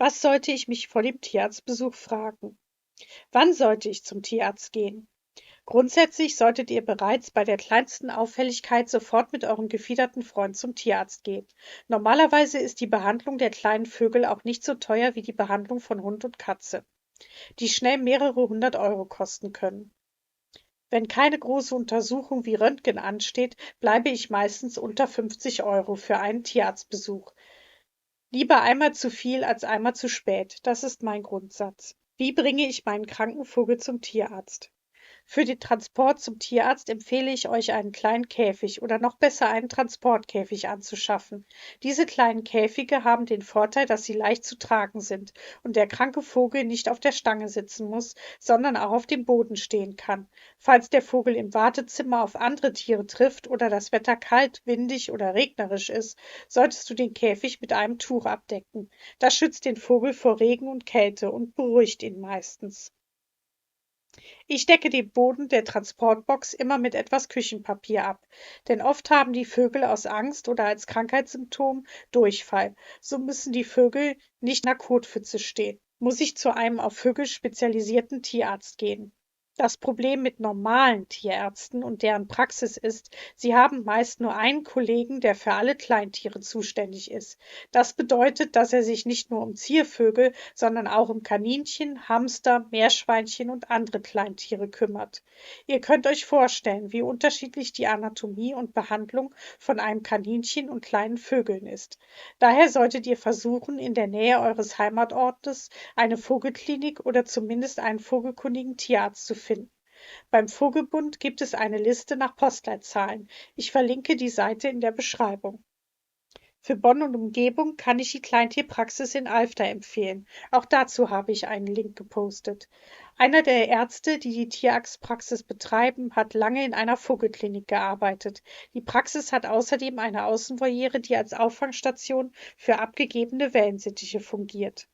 Was sollte ich mich vor dem Tierarztbesuch fragen? Wann sollte ich zum Tierarzt gehen? Grundsätzlich solltet ihr bereits bei der kleinsten Auffälligkeit sofort mit eurem gefiederten Freund zum Tierarzt gehen. Normalerweise ist die Behandlung der kleinen Vögel auch nicht so teuer wie die Behandlung von Hund und Katze, die schnell mehrere hundert Euro kosten können. Wenn keine große Untersuchung wie Röntgen ansteht, bleibe ich meistens unter 50 Euro für einen Tierarztbesuch. Lieber einmal zu viel als einmal zu spät, das ist mein Grundsatz. Wie bringe ich meinen kranken Vogel zum Tierarzt? Für den Transport zum Tierarzt empfehle ich euch einen kleinen Käfig oder noch besser einen Transportkäfig anzuschaffen. Diese kleinen Käfige haben den Vorteil, dass sie leicht zu tragen sind und der kranke Vogel nicht auf der Stange sitzen muss, sondern auch auf dem Boden stehen kann. Falls der Vogel im Wartezimmer auf andere Tiere trifft oder das Wetter kalt, windig oder regnerisch ist, solltest du den Käfig mit einem Tuch abdecken. Das schützt den Vogel vor Regen und Kälte und beruhigt ihn meistens. Ich decke den Boden der Transportbox immer mit etwas Küchenpapier ab, denn oft haben die Vögel aus Angst oder als Krankheitssymptom Durchfall. So müssen die Vögel nicht in der Kotpfütze stehen. Muss ich zu einem auf Vögel spezialisierten Tierarzt gehen. Das Problem mit normalen Tierärzten und deren Praxis ist, sie haben meist nur einen Kollegen, der für alle Kleintiere zuständig ist. Das bedeutet, dass er sich nicht nur um Ziervögel, sondern auch um Kaninchen, Hamster, Meerschweinchen und andere Kleintiere kümmert. Ihr könnt euch vorstellen, wie unterschiedlich die Anatomie und Behandlung von einem Kaninchen und kleinen Vögeln ist. Daher solltet ihr versuchen, in der Nähe eures Heimatortes eine Vogelklinik oder zumindest einen vogelkundigen Tierarzt zu finden. Beim Vogelbund gibt es eine Liste nach Postleitzahlen. Ich verlinke die Seite in der Beschreibung. Für Bonn und Umgebung kann ich die Kleintierpraxis in Alfter empfehlen. Auch dazu habe ich einen Link gepostet. Einer der Ärzte, die die Tierarztpraxis betreiben, hat lange in einer Vogelklinik gearbeitet. Die Praxis hat außerdem eine Außenvoliere, die als Auffangstation für abgegebene Wellensittiche fungiert.